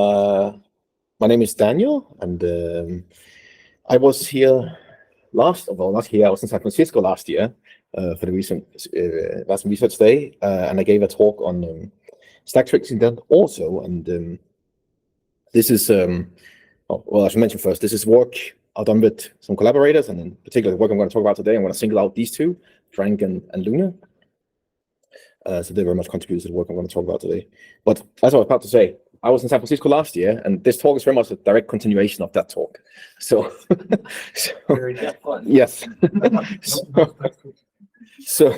My name is Daniel, and I was here not here, I was in San Francisco last year for the recent Wasm Research Day, and I gave a talk on stack switching then also, and this is, well, I should mention first, this is work I've done with some collaborators, and in particular the work I'm going to talk about today, I'm going to single out these two, Frank and Luna. So they very much contributed to the work I'm going to talk about today. But as I was about to say, I was in San Francisco last year, and this talk is very much a direct continuation of that talk. So, Very fun. Yes. So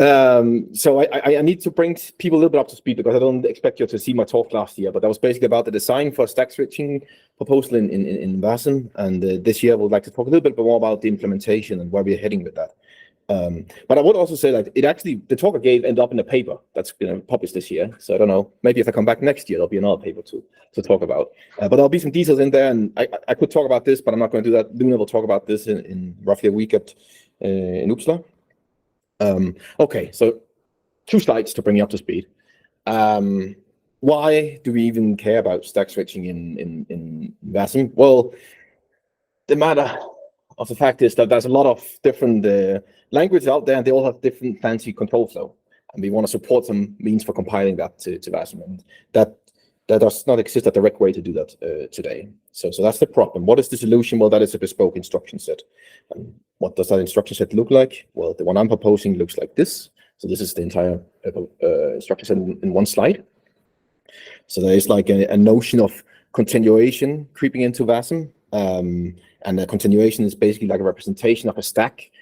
I need to bring people a little bit up to speed, because I don't expect you to see my talk last year, but that was basically about the design for a stack switching proposal in Wasm, and this year I would like to talk a little bit more about the implementation and where we're heading with that. But I would also say that the talk I gave ended up in a paper that's published this year. So I don't know, maybe if I come back next year, there'll be another paper to talk about. But there'll be some details in there, and I could talk about this, but I'm not going to do that. Luna will talk about this in roughly a week in Uppsala. Okay, so 2 slides to bring you up to speed. Why do we even care about stack switching in Wasm? Well, the matter of the fact is that there's a lot of different languages out there, and they all have different fancy control flow, and we want to support some means for compiling that to Wasm, and that does not exist a direct way to do that today. So that's the problem. What is the solution? Well, that is a bespoke instruction set. And what does that instruction set look like? Well, the one I'm proposing looks like this. So this is the entire instruction set in one slide. So there is like a notion of continuation creeping into Wasm. And the continuation is basically like a representation of a stack.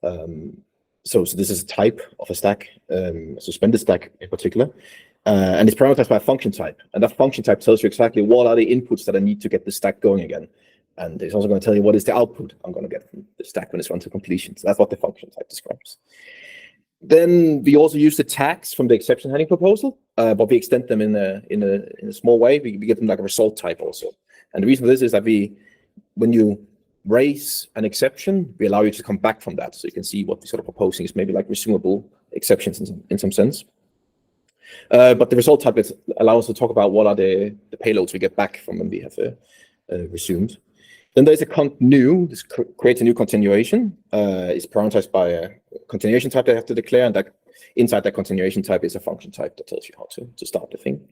So this is a type of a stack, a suspended stack in particular. And it's parameterized by a function type. And that function type tells you exactly what are the inputs that I need to get the stack going again. And it's also going to tell you what is the output I'm going to get from the stack when it's run to completion. So that's what the function type describes. Then we also use the tags from the exception handling proposal, but we extend them in a small way. We give them like a result type also. And the reason for this is that when you raise an exception, we allow you to come back from that. So you can see what we're sort of proposing is maybe like resumable exceptions in some sense. But the result type allows us to talk about what are the payloads we get back from when we have resumed. Then there's a cont new. This creates a new continuation. It's parameterized by a continuation type they have to declare, and that inside that continuation type is a function type that tells you how to start the thing.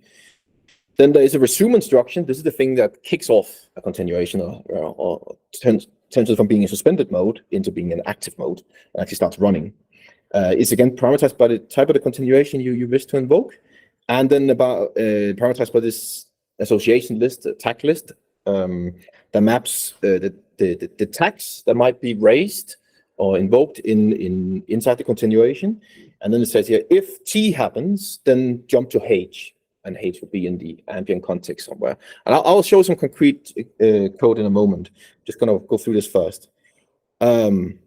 Then there is a resume instruction. This is the thing that kicks off a continuation or turns it from being in suspended mode into being in active mode and actually starts running. It's again parameterized by the type of the continuation you wish to invoke, and then parameterized by this association list, tag list, that maps the tags that might be raised or invoked inside the continuation. And then it says here, if T happens, then jump to H, and H will be in the ambient context somewhere. And I'll show some concrete code in a moment. Just going to go through this first. Then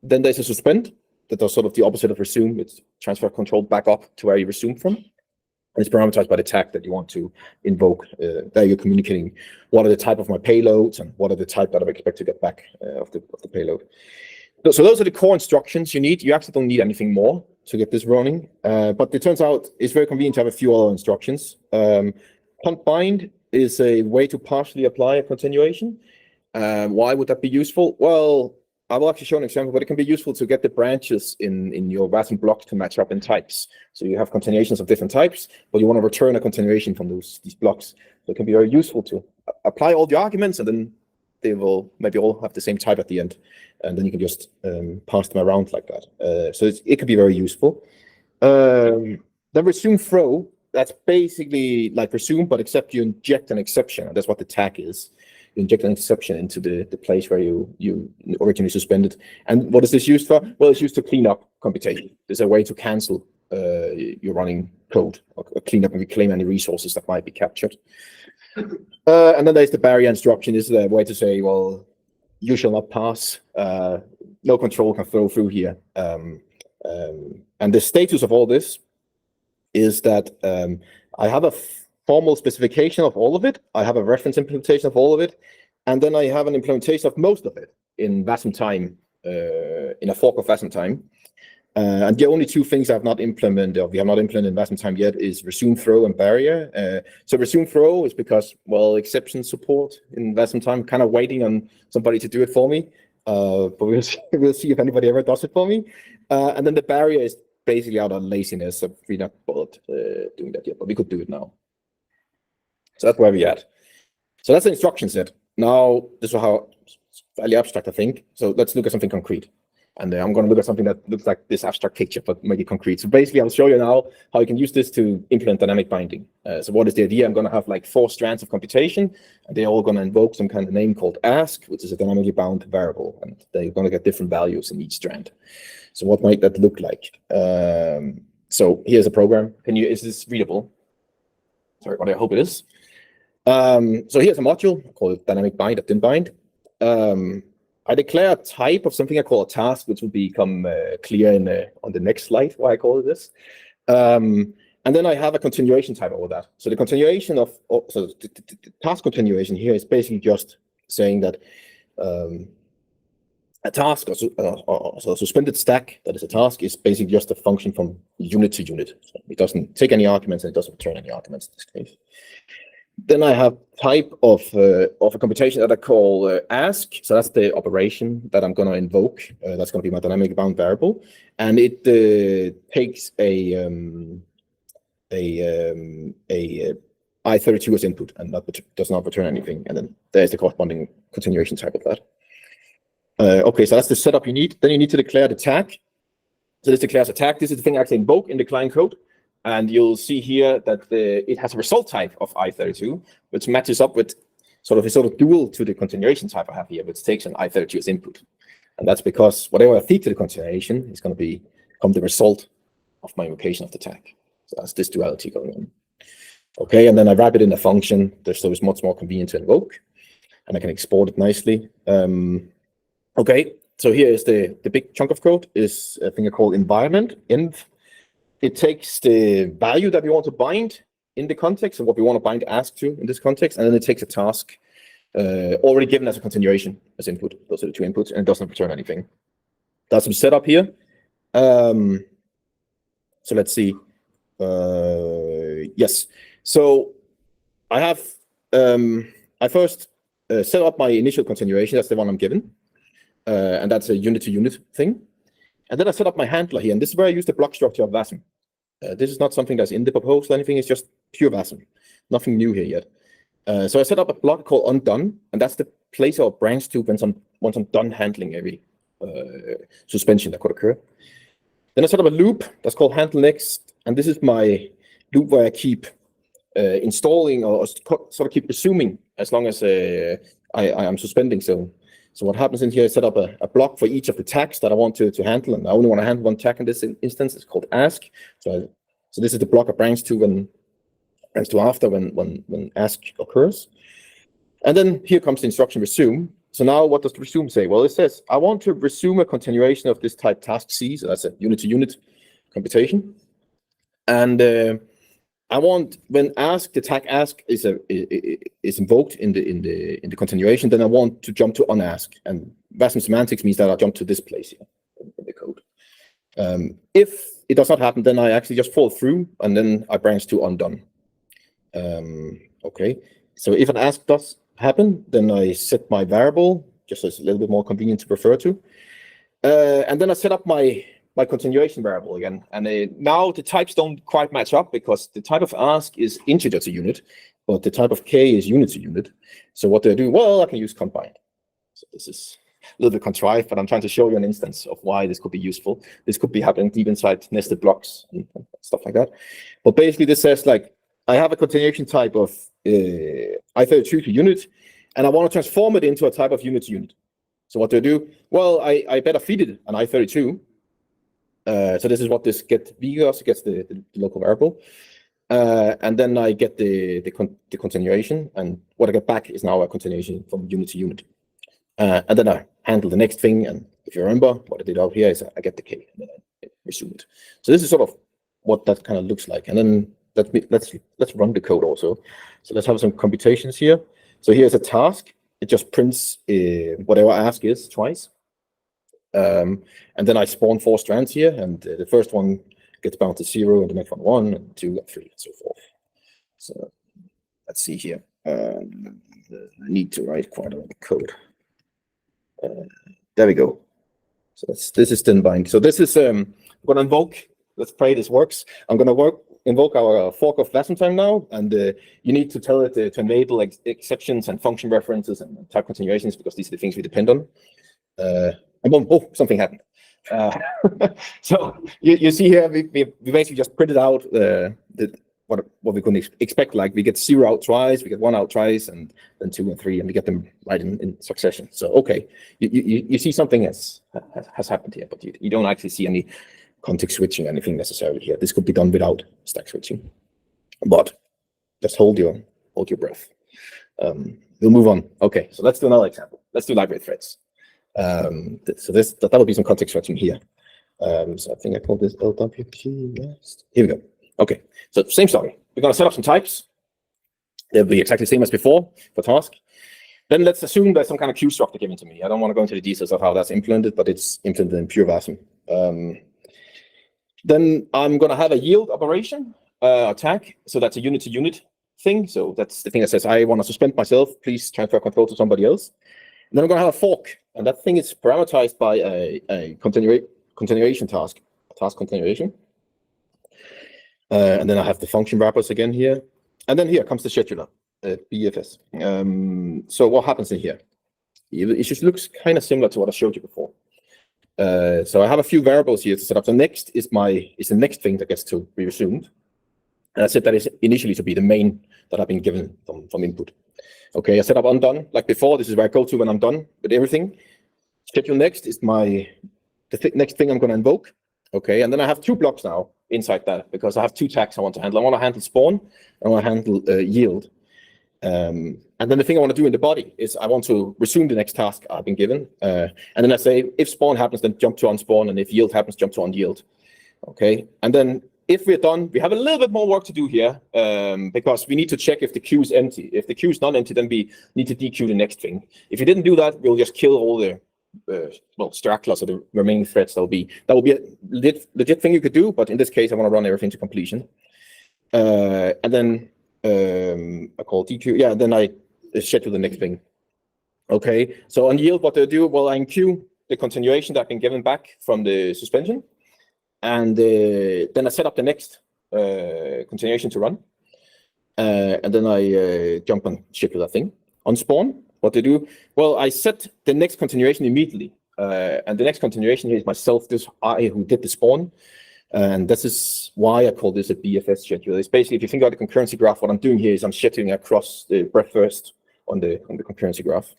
there's a suspend that does sort of the opposite of resume. It's transfer control back up to where you resume from. And it's parameterized by the tag that you want to invoke. There you're communicating what are the type of my payloads and what are the type that I expect to get back of the payload. So those are the core instructions you need. You actually don't need anything more to get this running. But it turns out it's very convenient to have a few other instructions. Cont bind is a way to partially apply a continuation. Why would that be useful? Well, I will actually show an example, but it can be useful to get the branches in your Wasm blocks to match up in types. So you have continuations of different types, but you want to return a continuation from these blocks. So it can be very useful to apply all the arguments, and then they will maybe all have the same type at the end. And then you can just pass them around like that. So it can be very useful. Then resume throw, that's basically like resume, but except you inject an exception, and that's what the tag is. You inject an exception into the place where you originally suspended. And what is this used for? Well, it's used to clean up computation. There's a way to cancel your running code, or clean up and reclaim any resources that might be captured. And then there's the barrier instruction. This is a way to say, well, you shall not pass. No control can flow through here. And the status of all this is that I have a formal specification of all of it. I have a reference implementation of all of it. And then I have an implementation of most of it in Wasmtime, in a fork of Wasmtime. And the only two things I've not implemented, or we have not implemented in Wasmtime yet, is resume throw and barrier. So resume throw is because, well, exception support in Wasmtime, kind of waiting on somebody to do it for me. But we'll see if anybody ever does it for me. And then the barrier is basically out of laziness, so we're not bothered doing that yet, but we could do it now. So that's where we're at. So that's the instruction set. Now, this is how fairly abstract, I think. So let's look at something concrete. And I'm going to look at something that looks like this abstract picture, but make it concrete. So basically, I'll show you now how you can use this to implement dynamic binding. So what is the idea? I'm going to have like 4 strands of computation, and they're all going to invoke some kind of name called ask, which is a dynamically bound variable, and they're going to get different values in each strand. So what might that look like? So here's a program. Is this readable? Sorry, but I hope it is. So here's a module called dynamic bind of dim bind. I declare a type of something I call a task, which will become clear on the next slide why I call it this. And then I have a continuation type over that. So the continuation of the task continuation here is basically just saying that a task or a suspended stack that is a task is basically just a function from unit to unit. So it doesn't take any arguments and it doesn't return any arguments in this case. Then I have type of a computation that I call ask. So that's the operation that I'm going to invoke. That's going to be my dynamic bound variable, and it takes a I32 as input and does not return anything. And then there's the corresponding continuation type of that. Okay, so that's the setup you need. Then you need to declare the tag. So this declares a tag. This is the thing I actually invoke in the client code. And you'll see here that it has a result type of I32, which matches up with sort of dual to the continuation type I have here, which takes an I32 as input. And that's because whatever I feed to the continuation is going to become the result of my invocation of the tag. So that's this duality going on. Okay, and then I wrap it in a function. So it's much more convenient to invoke, and I can export it nicely. Okay, so here is the big chunk of code. Is a thing called environment, env. It takes the value that we want to bind in the context of what we want to bind ask to in this context, and then it takes a task already given as a continuation as input. Those are the 2 inputs, and it doesn't return anything. There's some setup here. So let's see. Yes. So I have I first set up my initial continuation. That's the one I'm given, and that's a unit-to-unit thing. And then I set up my handler here, and this is where I use the block structure of Wasm. This is not something that's in the proposal or anything, it's just pure Wasm. Nothing new here yet. So I set up a block called undone, and that's the place or branch to once I'm done handling every suspension that could occur. Then I set up a loop that's called handle next, and this is my loop where I keep installing or sort of keep resuming as long as I'm suspending. So what happens in here is set up a block for each of the tags that I want to handle, and I only want to handle one tag in this instance. It's called ask. So this is the block I branch to after when ask occurs. And then here comes the instruction resume. So now what does the resume say? Well, it says I want to resume a continuation of this type task C. So that's a unit-to-unit computation. And I want when the tag ask is invoked in the continuation, then I want to jump to unask, and Wasm semantics means that I jump to this place here in the code. If it does not happen, then I actually just fall through, and then I branch to undone. Okay, so if an ask does happen, then I set my variable just so it's a little bit more convenient to refer to, and then I set up my continuation variable again, and now the types don't quite match up because the type of ask is integer to unit, but the type of k is unit to unit. So what do I do? Well, I can use combine. So this is a little bit contrived, but I'm trying to show you an instance of why this could be useful. This could be happening deep inside nested blocks and stuff like that. But basically this says like, I have a continuation type of I32 to unit, and I want to transform it into a type of unit to unit. So what do I do? Well, I better feed it an I32. So this is what this get vgos gets the local variable, and then I get the continuation, and what I get back is now a continuation from unit to unit, and then I handle the next thing. And if you remember, what I did out here is I get the k and then I resume it. So this is sort of what that kind of looks like. And then let's run the code also. So let's have some computations here. So here's a task. It just prints whatever ask is twice. And then I spawn 4 strands here, and the first one gets bound to 0, and the next one 1, and 2, and 3, and so forth. So let's see here. I need to write quite a lot of code. There we go. So this is then bind. So this is I'm going to invoke. Let's pray this works. I'm going to invoke our fork of Wasmtime now, and you need to tell it to enable exceptions and function references and type continuations, because these are the things we depend on. And boom, oh, something happened. So you see here, we basically just printed out what we couldn't expect. Like, we get 0 out twice, we get 1 out twice, and then 2 and 3, and we get them right in succession. So okay, you see something has happened here, but you don't actually see any context switching, anything necessarily here. This could be done without stack switching, but just hold your breath. We'll move on. Okay, so let's do another example. Let's do library threads. So that'll be some context switching here. So I think I called this LWT. Yes. Here we go. Okay, so same story. We're going to set up some types. They'll be exactly the same as before for task. Then let's assume there's some kind of queue structure given to me. I don't want to go into the details of how that's implemented, but it's implemented in pure Wasm. Then I'm going to have a yield operation tag. So that's a unit-to-unit thing. So that's the thing that says, I want to suspend myself. Please transfer control to somebody else. And then I'm going to have a fork. And that thing is parameterized by a continuation task continuation. And then I have the function wrappers again here. And then here comes the scheduler, BFS. So what happens in here? It just looks kind of similar to what I showed you before. So I have a few variables here to set up. The next is the next thing that gets to be resumed. And I said that is initially to be the main that I've been given from input. Okay, I set up undone like before. This is where I go to when I'm done with everything. Schedule next is the next thing I'm going to invoke. Okay, and then I have 2 blocks now inside that, because I have 2 tags I want to handle. I want to handle spawn, I want to handle yield. And then the thing I want to do in the body is I want to resume the next task I've been given. And then I say, if spawn happens, then jump to unspawn, and if yield happens, jump to unyield. Okay, and then if we're done, we have a little bit more work to do here, because we need to check if the queue is empty. If the queue is not empty, then we need to dequeue the next thing. If you didn't do that, we'll just kill all the stragglers or the remaining threads. That will be a legit thing you could do, but in this case, I want to run everything to completion. And then I call dequeue. Yeah, then I schedule the next thing. Okay, so on yield, what do I do? Well, I enqueue the continuation that I've been given back from the suspension. And then I set up the next continuation to run. And then I jump and schedule that thing. On spawn, what to do? Well, I set the next continuation immediately. And the next continuation here is myself, this I who did the spawn. And this is why I call this a BFS schedule. It's basically, if you think about the concurrency graph, what I'm doing here is I'm scheduling across the breadth first on the concurrency graph.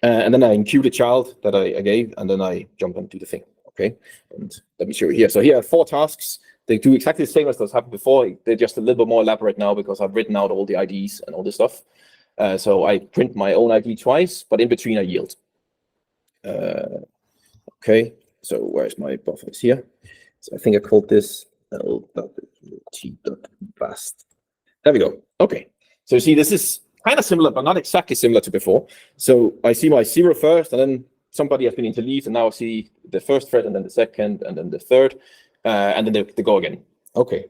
And then I enqueue the child that I gave, and then I jump and do the thing. Okay, and let me show you here. So here are 4 tasks. They do exactly the same as those happened before. They're just a little bit more elaborate now because I've written out all the IDs and all this stuff. So I print my own ID twice, but in between I yield. Okay, so where's my buffers here? So I think I called this L.T.Vast. There we go. Okay, so you see this is kind of similar, but not exactly similar to before. So I see my 0 first, and then somebody has been interleaved, and now I see the first thread, and then the second, and then the third, and then they go again. Okay.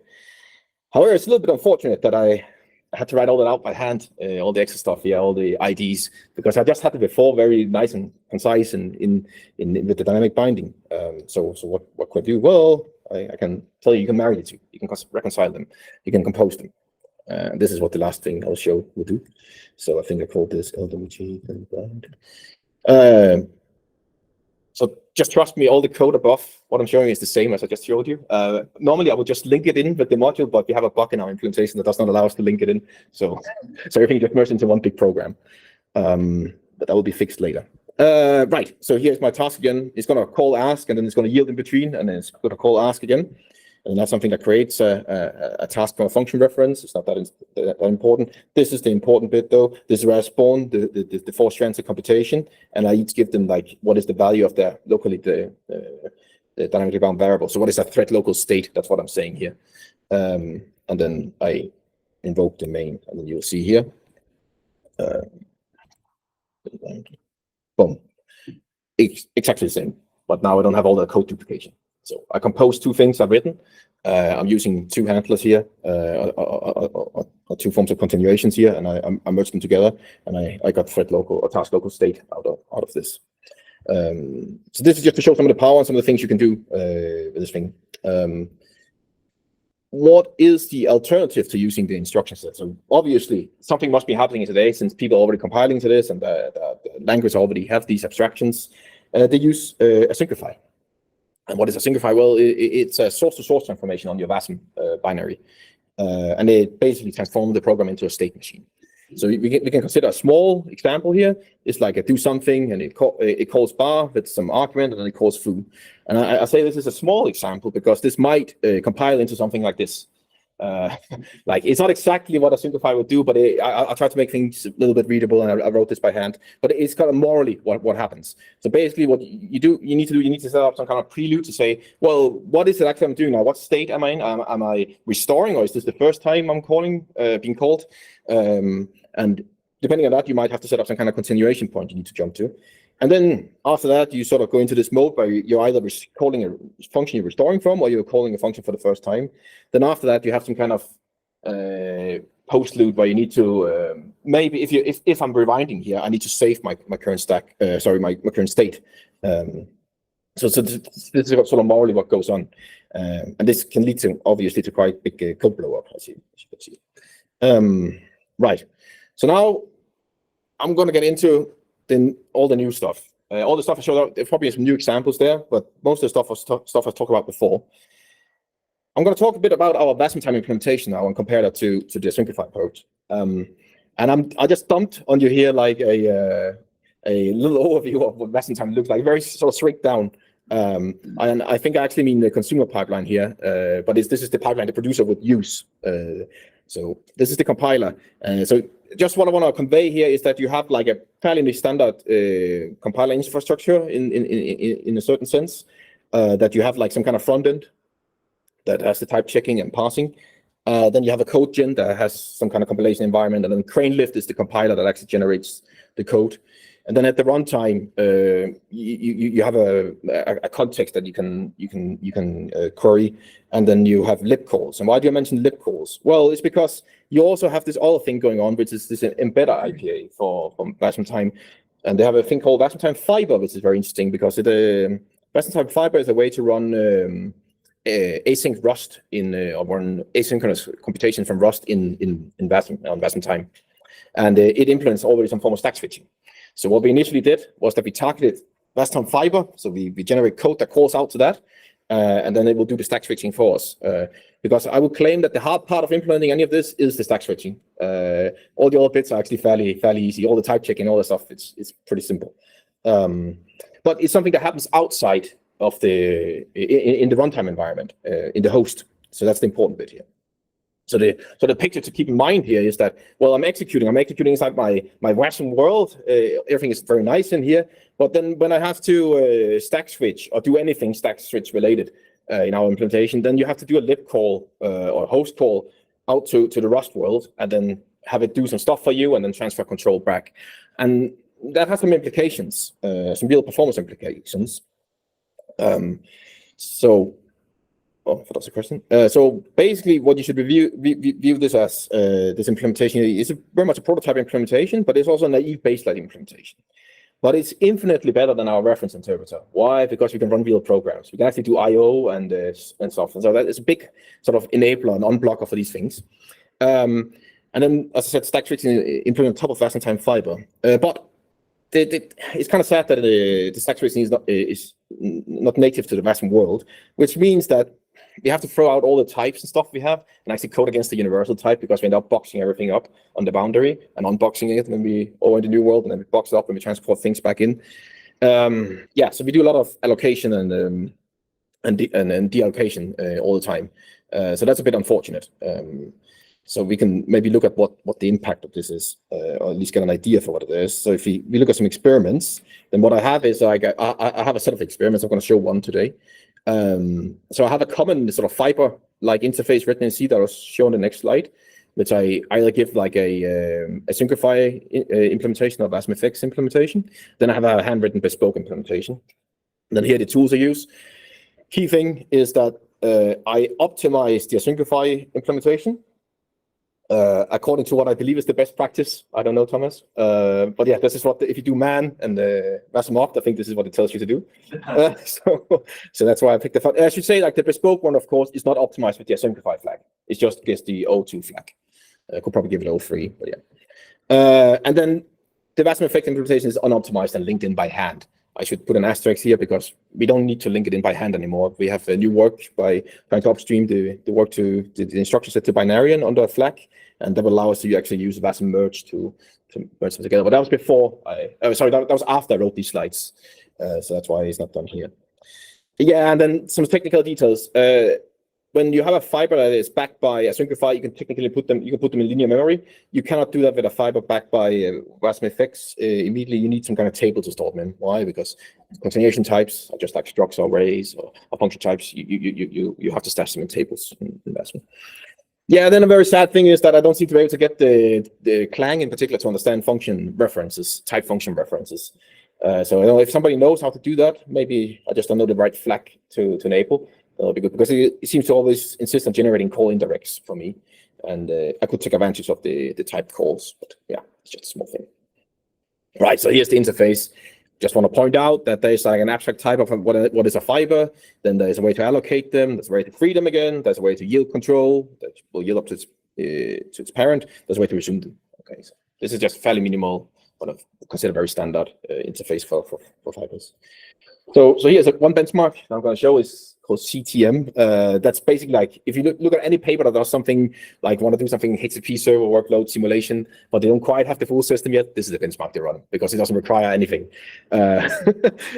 However, it's a little bit unfortunate that I had to write all that out by hand, all the extra stuff here, all the IDs, because I just had it before, very nice and concise and with the dynamic binding. So what could I do? Well, I can tell you can marry the two. You can reconcile them. You can compose them. This is what the last thing I'll show will do. So I think I called this LWG. So just trust me, all the code above what I'm showing is the same as I just showed you. Normally I would just link it in with the module, but we have a bug in our implementation that does not allow us to link it in. So everything just merged into one big program. But that will be fixed later. Right, so here's my task again. It's going to call ask, and then it's going to yield in between, and then it's going to call ask again. And that's something that creates a task from a function reference. It's not that important. This is the important bit, though. This is where I spawn the 4 strands of computation, and I each give them like what is the value of their locally the dynamically bound variable. So what is that thread local state? That's what I'm saying here. And then I invoke the main, and then you'll see here. Boom. Exactly the same. but now I don't have all the code duplication. So I compose two things I've written. I'm using two handlers here, or two forms of continuations here, and I merged them together, and I got thread local or task local state out of this. So this is just to show some of the power and some of the things you can do with this thing. What is the alternative to using the instruction set? So obviously something must be happening today, since people are already compiling to this and the language already have these abstractions. They use a Syncify. And what is a Syncify? Well, it's a source-to-source transformation on your Wasm binary. And it basically transforms the program into a state machine. So we can consider a small example here. It's like a do something, and it calls bar with some argument, and then it calls foo. And I say this is a small example because this might compile into something like this. Like, it's not exactly what a Syncify would do, but I try to make things a little bit readable, and I wrote this by hand. But it's kind of morally what happens. So basically, what you need to set up some kind of prelude to say, well, what is it actually I'm doing now? What state am I in? Am I restoring, or is this the first time I'm being called? And depending on that, you might have to set up some kind of continuation point you need to jump to. And then after that, you sort of go into this mode where you're either calling a function you're restoring from, or you're calling a function for the first time. Then after that, you have some kind of postlude where you need to maybe if I'm rewinding here, I need to save my current stack. My current state. So this is sort of morally what goes on, and this can lead to obviously to quite big code blow up, as you can see. Right. So now I'm going to get into all the new stuff. All the stuff I showed out, there probably some new examples there, but most of the stuff was stuff I've talked about before. I'm going to talk a bit about our Wasmtime implementation now and compare that to the Syncify approach. And I just dumped on you here like a little overview of what Wasmtime looks like, very sort of strict down. And I think I actually mean the consumer pipeline here, but this is the pipeline the producer would use. So this is the compiler. So just what I want to convey here is that you have like a fairly standard compiler infrastructure in a certain sense, that you have like some kind of front end that has the type checking and parsing. Then you have a code gen that has some kind of compilation environment, and then CraneLift is the compiler that actually generates the code. And then at the runtime, you have a context that you can query, and then you have lib calls. And why do I mention lib calls? Well, it's because you also have this other thing going on, which is this embedder IPA for Wasmtime, and they have a thing called Wasmtime Fiber, which is very interesting because Wasmtime Fiber is a way to run async Rust or run asynchronous computation from Rust on Wasmtime, and it implements already some form of stack switching. So what we initially did was that we targeted Wasmtime Fiber, so we generate code that calls out to that, and then it will do the stack switching for us. Because I would claim that the hard part of implementing any of this is the stack switching. All the other bits are actually fairly easy. All the type checking, all the stuff, it's pretty simple. But it's something that happens outside of in the runtime environment, in the host. So that's the important bit here. So the picture to keep in mind here is that, well, I'm executing inside my Wasm world. Everything is very nice in here. But then when I have to stack switch or do anything stack switch related in our implementation, then you have to do a lib call or host call out to the Rust world, and then have it do some stuff for you, and then transfer control back. And that has some implications, some real performance implications. That's a question. So basically, what you should view this as, this implementation is very much a prototype implementation, but it's also a naive baseline implementation. But it's infinitely better than our reference interpreter. Why? Because we can run real programs. We can actually do I/O and stuff. And so that is a big sort of enabler and unblocker for these things. And then, as I said, stack switching implemented on top of Wasmtime Fiber. But it's kind of sad that the stack switching is not native to the Wasm world, which means that we have to throw out all the types and stuff we have and actually code against the universal type, because we end up boxing everything up on the boundary and unboxing it when we are in the new world, and then we box it up and we transport things back in. So we do a lot of allocation and deallocation all the time. So that's a bit unfortunate. So we can maybe look at what the impact of this is, or at least get an idea for what it is. So if we look at some experiments, then what I have is I have a set of experiments. I'm going to show one today. So I have a common sort of fiber-like interface written in C that was shown in the next slide, which I either give like a Syncify implementation or WasmFX implementation. Then I have a handwritten bespoke implementation. Then here are the tools I use. Key thing is that I optimize the Asynchify implementation according to what I believe is the best practice. I don't know, Thomas. But yeah, this is what, if you do man and Wasm opt, I think this is what it tells you to do. So that's why I picked the, I should say, like the bespoke one, of course, is not optimized with the Asynchify flag. It's just against the O2 flag. I could probably give it O3, but yeah. And then the Wasm effect implementation is unoptimized and linked in by hand. I should put an asterisk here because we don't need to link it in by hand anymore. We have a new work by trying to upstream the work to the instruction set to binarian under a flag, and that will allow us to actually use Wasm merge to merge them together. But that was before sorry, that was after I wrote these slides. So that's why it's not done here. Yeah, and then some technical details. When you have a fiber that is backed by Asynchify, you can technically put them in linear memory. You cannot do that with a fiber backed by WasmFX. Immediately, you need some kind of table to store them in. Why? Because continuation types are just like structs or arrays or function types. You have to stash them in tables in Wasm. Yeah, then a very sad thing is that I don't seem to be able to get the Clang in particular to understand function references, type function references. So I don't know if somebody knows how to do that. Maybe I just don't know the right flag to enable. That'll be good because it seems to always insist on generating call indirects for me, and I could take advantage of the type calls. But yeah, it's just a small thing. Right. So here's the interface. Just want to point out that there's like an abstract type of what is a fiber. Then there's a way to allocate them. There's a way to free them again. There's a way to yield control that will yield up to its parent. There's a way to resume them. Okay. So this is just fairly minimal, what I consider very standard interface for fibers. So here's one benchmark I'm going to show is called CTM. That's basically like if you look at any paper that does something like want to do something HTTP server workload simulation, but they don't quite have the full system yet, this is the benchmark they run because it doesn't require anything.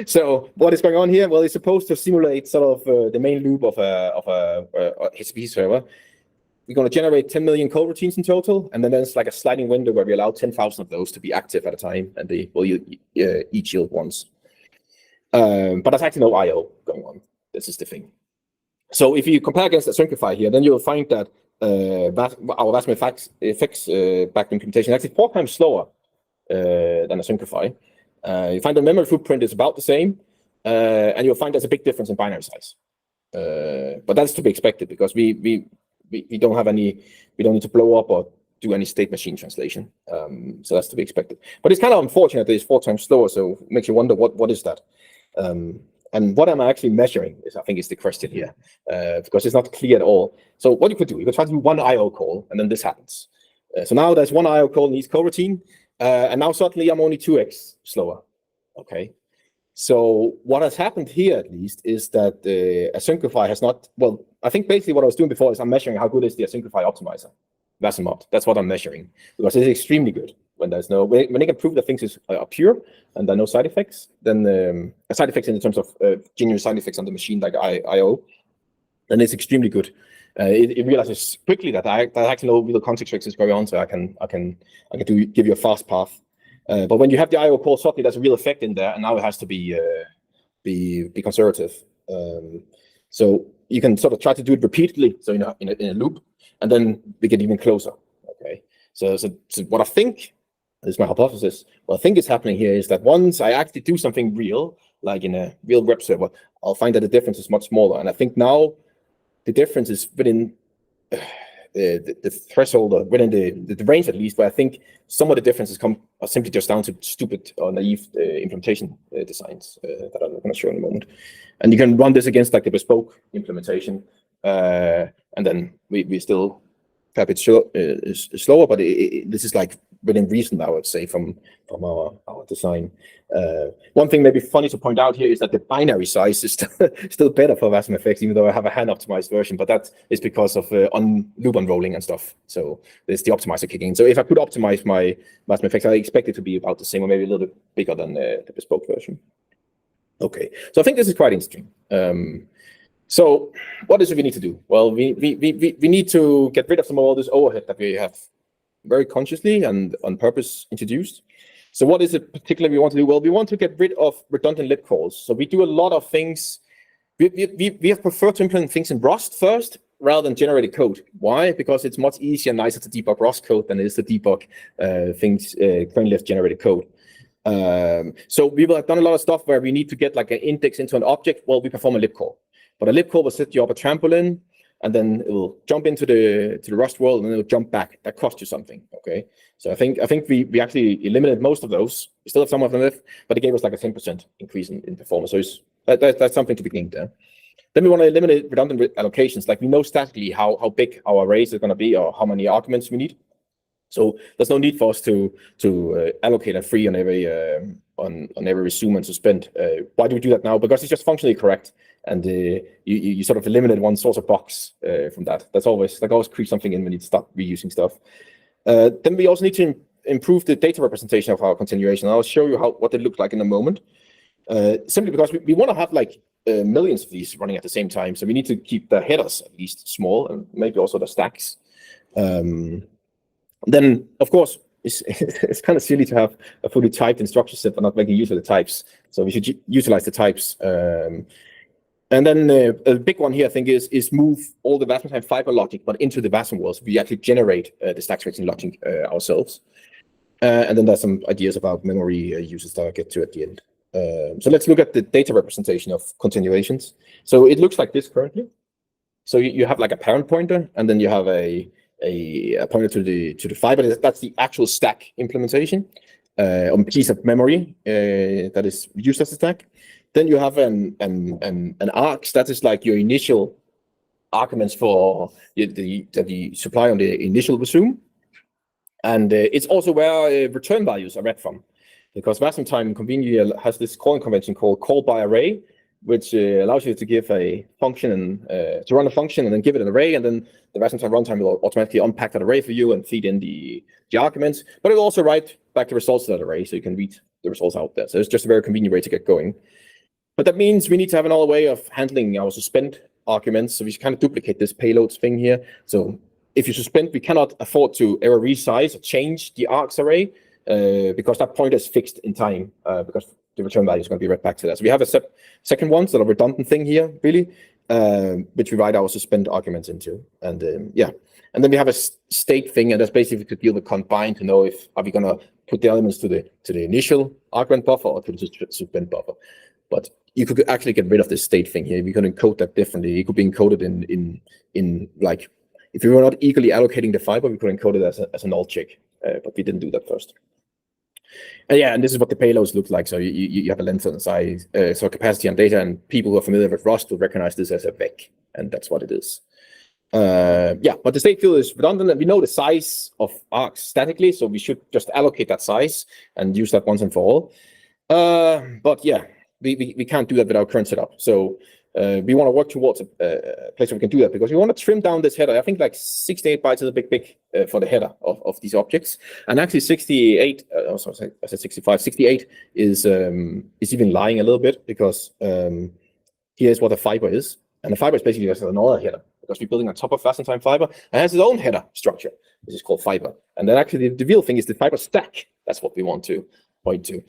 So what is going on here? Well, it's supposed to simulate sort of the main loop of a HTTP server. We're going to generate 10 million code routines in total, and then there's like a sliding window where we allow 10,000 of those to be active at a time, and they will each yield once. But there's actually no I/O going on. This is the thing. So if you compare against Asynchify here, then you'll find that our Wasm effects backed implementation is actually 4 times slower than Asynchify. You find the memory footprint is about the same, and you'll find there's a big difference in binary size. But that's to be expected because we don't have any, we don't need to blow up or do any state machine translation. So that's to be expected. But it's kind of unfortunate that it's 4 times slower, so it makes you wonder what is that? And what am I actually measuring is, I think, is the question here, because it's not clear at all. So what you could do, you could try to do one I/O call, and then this happens. So now there's one I/O call in each coroutine, and now suddenly I'm only 2x slower. Okay. So what has happened here, at least, is that Asynchify has not. Well, I think basically what I was doing before is I'm measuring how good is the Asynchify optimizer. Wasm opt. That's what I'm measuring because it's extremely good. When there's no, when they can prove that things are pure and there are no side effects, then side effects in terms of genuine side effects on the machine like I/O, then it's extremely good. It realizes quickly that I actually know real context fixes going on, so I can give you a fast path. But when you have the I/O call, suddenly there's a real effect in there, and now it has to be conservative. So you can sort of try to do it repeatedly, so in a loop, and then we get even closer. Okay. So what I think. This is my hypothesis. What I think is happening here is that once I actually do something real, like in a real web server, I'll find that the difference is much smaller. And I think now the difference is within the threshold, or within the range at least, where I think some of the differences are simply just down to stupid or naive implementation designs that I'm going to show in a moment. And you can run this against like the bespoke implementation, and then we still a bit slower, but this is like within reason, I would say, from our design. One thing maybe funny to point out here is that the binary size is still better for WasmFX, even though I have a hand-optimized version, but that is because of loop unrolling and stuff. So there's the optimizer kicking in. So if I could optimize my WasmFX, I expect it to be about the same or maybe a little bit bigger than the bespoke version. Okay, so I think this is quite interesting. So what is it we need to do? Well, we need to get rid of some of all this overhead that we have very consciously and on purpose introduced. So what is it particularly we want to do? Well, we want to get rid of redundant lib calls. So we do a lot of things. We have preferred to implement things in Rust first rather than generated code. Why? Because it's much easier and nicer to debug Rust code than it is to debug things, kernel left generated code. So we will have done a lot of stuff where we need to get like an index into an object. Well, we perform a lib call, but a lib call will set you up a trampoline, and then it will jump into the Rust world, and then it'll jump back. That costs you something. Okay, so I think we actually eliminated most of those. We still have some of them left, but it gave us like a 10% increase in performance. So that's something to be gained there. Then we want to eliminate redundant allocations. Like we know statically how big our arrays are going to be or how many arguments we need. So there's no need for us to allocate a free on every resume and suspend. Why do we do that now? Because it's just functionally correct, and you sort of eliminate one source of box from that. That always creeps something in when you start reusing stuff. Then we also need to improve the data representation of our continuation. I'll show you what they look like in a moment. Simply because we want to have like millions of these running at the same time, so we need to keep the headers at least small, and maybe also the stacks. Then, of course, it's kind of silly to have a fully typed instruction set but not making use of the types. So we should utilize the types. And then a big one here, I think, is move all the Wasmtime fiber logic, but into the Wasm world. So we actually generate the stack switching logic ourselves. And then there's some ideas about memory uses that I'll get to at the end. So let's look at the data representation of continuations. So it looks like this currently. So you have like a parent pointer, and then you have a pointer to the fiber. That's the actual stack implementation on a piece of memory that is used as a stack. Then you have an args. That is like your initial arguments for the supply on the initial resume, and it's also where return values are read from, because Wasmtime conveniently has this calling convention called call by array, which allows you to give a function and to run a function and then give it an array, and then the Wasmtime runtime will automatically unpack that array for you and feed in the arguments. But it'll also write back the results to that array, so you can read the results out there. So it's just a very convenient way to get going. But that means we need to have another way of handling our suspend arguments. So we kind of duplicate this payloads thing here. So if you suspend, we cannot afford to error resize or change the args array because that pointer is fixed in time because the return value is going to be read back to that. So we have a second one, sort of redundant thing here, really, which we write our suspend arguments into. And yeah, and then we have a state thing, and that's basically to deal with combine to know if are we going to put the elements to the initial argument buffer or to the suspend buffer. But you could actually get rid of this state thing here. We could encode that differently. It could be encoded in like, if we were not equally allocating the fiber, we could encode it as a null check, but we didn't do that first. And yeah, and this is what the payloads look like. So you have a length and size, so capacity and data, and people who are familiar with Rust will recognize this as a vec, and that's what it is. Yeah, but the state field is redundant, and we know the size of args statically, so we should just allocate that size and use that once and for all. But yeah, we can't do that with our current setup. So we want to work towards a place where we can do that, because we want to trim down this header. I think like 68 bytes is a big for the header of these objects, and actually 68. Sorry, I said 65. 68 is even lying a little bit, because here's what a fiber is, and a fiber is basically just another header, because we're building on top of Wasmtime fiber and has its own header structure, which is called fiber. And then actually the real thing is the fiber stack. That's what we want to point to,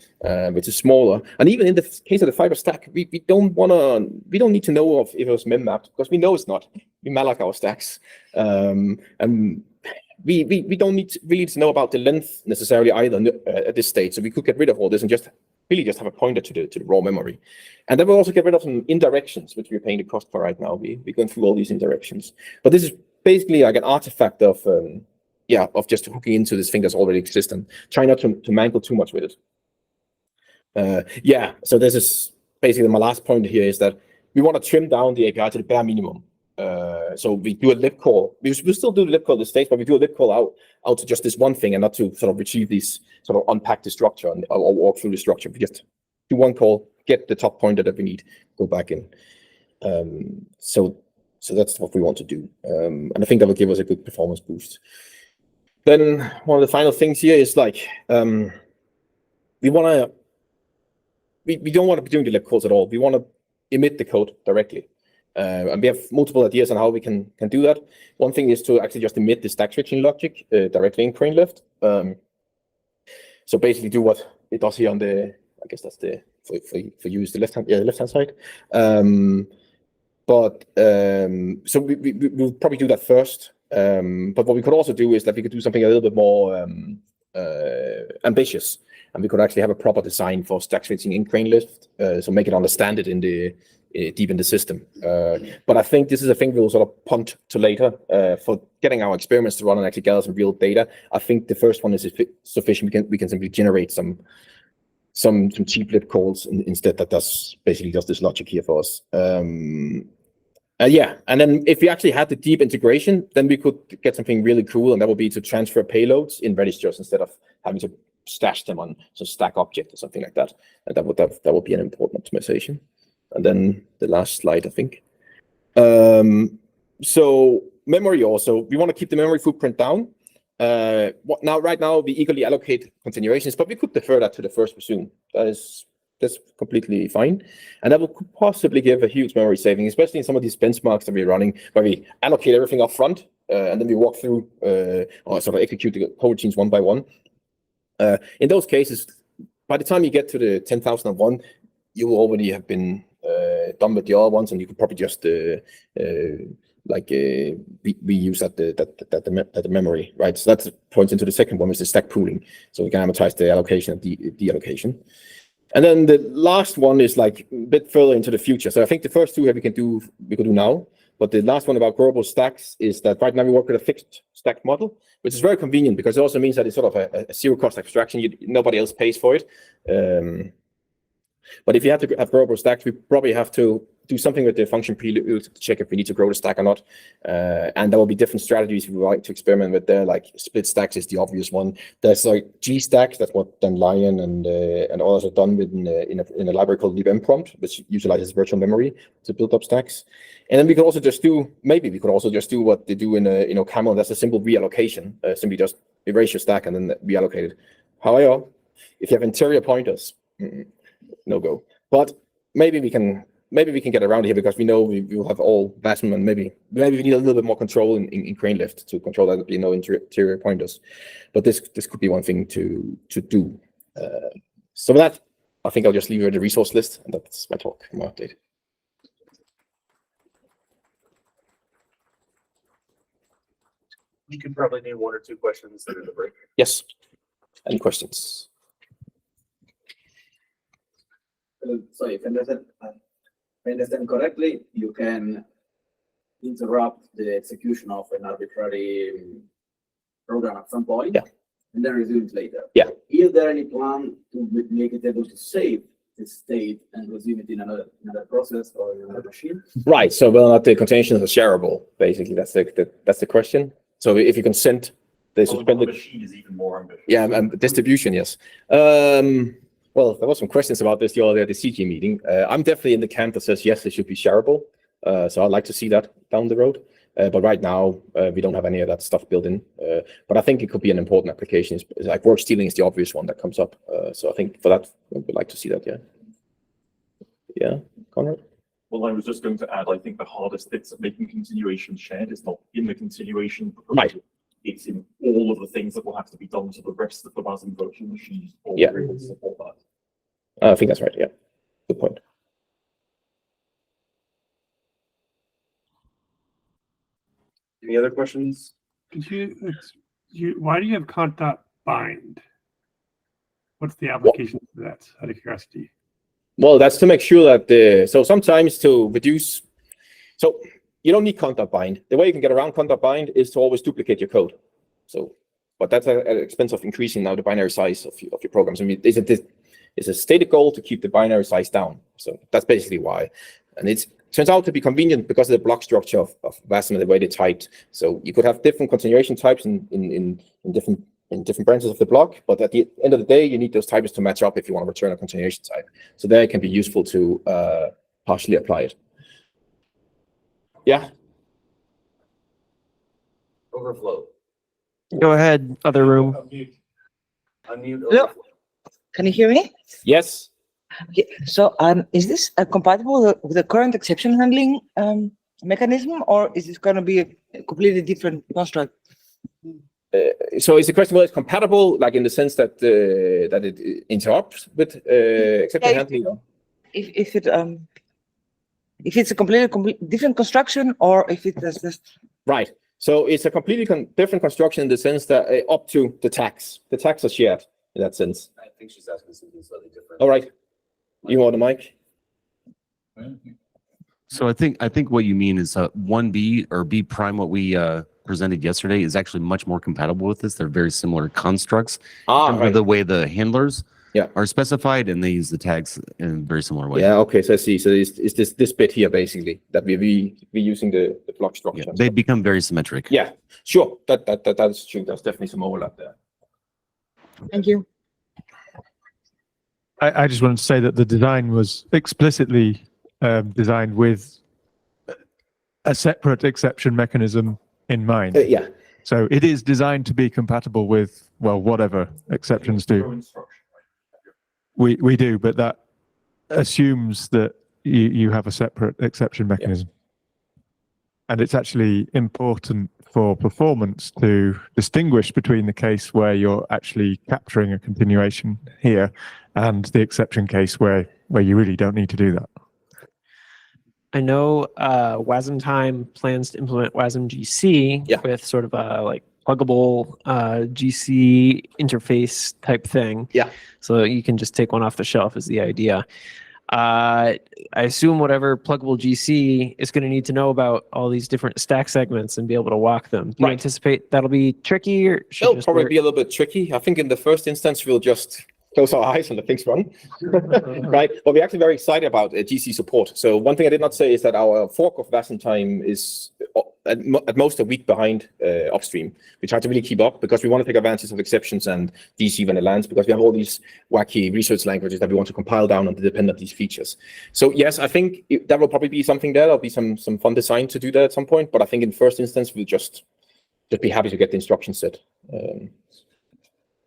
which is smaller. And even in the case of the fiber stack, we don't need to know if it was mem mapped, because we know it's not. We malloc our stacks, and we don't need really to know about the length necessarily either at this stage. So we could get rid of all this and just have a pointer to the raw memory. And then we'll also get rid of some indirections, which we're paying the cost for right now. We're going through all these indirections, but this is basically like an artifact of just hooking into this thing that's already exists and try not to mangle too much with it. Yeah, so this is basically my last point here, is that we want to trim down the API to the bare minimum. So we do a lib call. We still do the lib call at this stage, but we do a lib call out to just this one thing, and not to sort of retrieve these, sort of unpack the structure or walk through the structure. We just do one call, get the top pointer that we need, go back in. So that's what we want to do, and I think that will give us a good performance boost. Then one of the final things here is like we don't want to be doing the lib calls at all. We want to emit the code directly, and we have multiple ideas on how we can do that. One thing is to actually just emit the stack switching logic directly in crane left. So basically do what it does here on the, I guess that's the for you is the left hand side. So we'll probably do that first. But what we could also do is that we could do something a little bit more ambitious, and we could actually have a proper design for stack switching in crane lift, so make it understand it in the deep in the system. But I think this is a thing we'll sort of punt to later for getting our experiments to run and actually gather some real data. I think the first one is sufficient. We can simply generate some cheap lib calls instead that does this logic here for us. Yeah, and then if we actually had the deep integration, then we could get something really cool, and that would be to transfer payloads in registers instead of having to stash them on some stack object or something like that. And that would be an important optimization. And then the last slide, I think. So memory also, we want to keep the memory footprint down. Right now we equally allocate continuations, but we could defer that to the first soon. That's completely fine, and that will possibly give a huge memory saving, especially in some of these benchmarks that we're running, where we allocate everything up front, and then we walk through or sort of execute the coroutines one by one. In those cases, by the time you get to the 10,001, you will already have been done with the other ones, and you could probably just reuse that the memory, right? So that points into the second one, which is stack pooling. So we can amortize the allocation and de-allocation. And then the last one is like a bit further into the future. So I think the first two we could do now, but the last one about growable stacks is that right now we work with a fixed stack model, which is very convenient because it also means that it's sort of a zero cost abstraction. Nobody else pays for it. But if you have to have growable stacks, we probably have to do something with the function prelude to check if we need to grow the stack or not. And there will be different strategies we would like to experiment with there, like split stacks is the obvious one. There's like G stacks, that's what Dan Lion and others have done in a library called libmprompt, which utilizes virtual memory to build up stacks. And then we could also just do, what they do in Camel. That's a simple reallocation, simply just erase your stack and then reallocate it. However, if you have interior pointers, no go. But maybe we can get around here because we know we will have all Wasm, and maybe we need a little bit more control in crane lift to control that there be no interior pointers. But this could be one thing to do. So with that, I think I'll just leave you the resource list, and that's my talk, my update. You could probably do one or two questions at the break. Yes. Any questions? So if I understand correctly, you can interrupt the execution of an arbitrary program at some point, and then resume it later. Yeah. Is there any plan to make it able to save the state and resume it in another process or in another machine? Right. So whether or not the continuations are shareable, basically, that's the question. So if you can send the suspended machine is even more ambitious. Yeah, and distribution, yes. Well, there were some questions about this the other day at the CG meeting. I'm definitely in the camp that says yes, it should be shareable. So I'd like to see that down the road. But right now, we don't have any of that stuff built in. But I think it could be an important application. It's like work stealing is the obvious one that comes up. So I think for that, we'd like to see that, yeah. Yeah, Conrad? Well, I was just going to add, I think the hardest bits of making continuation shared is not in the continuation proposal. Right. It's in all of the things that will have to be done to the rest of the Wasm virtual machines. Yeah. To support that. I think that's right, yeah. Good point. Any other questions? Could why do you have cont.bind? What's the application for that, out of curiosity? Well, that's to make sure that so sometimes to reduce, so you don't need cont.bind. The way you can get around cont.bind is to always duplicate your code. So, but that's at the expense of increasing now the binary size of your programs. I mean, it's a stated goal to keep the binary size down. So that's basically why. And it turns out to be convenient because of the block structure of Wasm and the way they typed. So you could have different continuation types in different branches of the block, but at the end of the day, you need those types to match up if you want to return a continuation type. So there it can be useful to partially apply it. Yeah. Overflow. Go ahead, other room. Unmute Hello? overflow. Can you hear me? Yes. Okay. So, is this compatible with the current exception handling mechanism, or is this going to be a completely different construct? So is the question whether it's compatible, like in the sense that that it interrupts with exception handling? If it's a completely different construction, or if it is just Right. So it's a completely different construction in the sense that up to the tags are shared in that sense. I think she's asking something slightly different. All right. You want the mic? So I think what you mean is 1B or B prime, what we presented yesterday, is actually much more compatible with this. They're very similar constructs in terms of the way the handlers are specified, and they use the tags in a very similar way. Yeah, okay, so I see. So it's this bit here basically that we're using the block structure. Yeah, they become very symmetric. Yeah, sure. That's true. There's definitely some overlap there. Thank you. I just wanted to say that the design was explicitly designed with a separate exception mechanism in mind. Yeah. So it is designed to be compatible with, well, whatever exceptions do. We do, but that assumes that you have a separate exception mechanism. And it's actually important for performance to distinguish between the case where you're actually capturing a continuation here and the exception case where you really don't need to do that. I know Wasmtime plans to implement Wasm GC with sort of a like pluggable GC interface type thing. Yeah. So you can just take one off the shelf is the idea. I assume whatever pluggable GC is going to need to know about all these different stack segments and be able to walk them. Do you anticipate that'll be tricky, or should It'll probably be a little bit tricky. I think in the first instance, we'll just close our eyes and let things run, right? But we're actually very excited about GC support. So one thing I did not say is that our fork of Wasmtime is at most a week behind upstream. We try to really keep up because we want to take advantage of exceptions and DC when it lands, because we have all these wacky research languages that we want to compile down and depend on these features. So yes, I think that will probably be something there. There'll be some fun design to do that at some point. But I think in first instance, we'll just be happy to get the instruction set.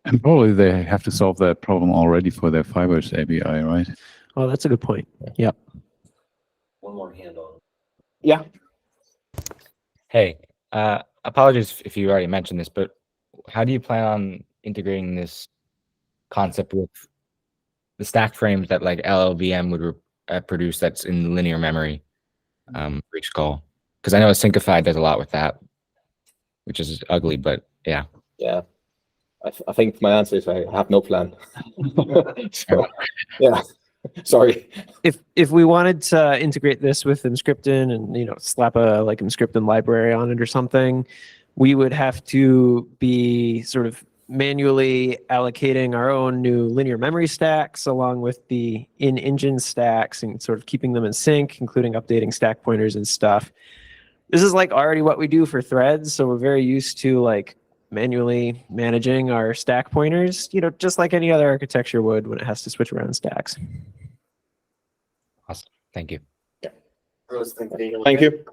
And probably they have to solve that problem already for their fibers API, right? Oh, that's a good point. Yep. One more hand on. Yeah. Hey, apologies if you already mentioned this, but how do you plan on integrating this concept with the stack frames that like LLVM would produce that's in linear memory for each call? Because I know Syncified does a lot with that, which is ugly, but yeah. Yeah. I think my answer is I have no plan. So, yeah. Sorry. If we wanted to integrate this with Emscripten and slap a like Emscripten library on it or something, we would have to be sort of manually allocating our own new linear memory stacks along with the in-engine stacks and sort of keeping them in sync, including updating stack pointers and stuff. This is like already what we do for threads, so we're very used to like manually managing our stack pointers, just like any other architecture would when it has to switch around stacks. Awesome. Thank you. Thank you. Thank you.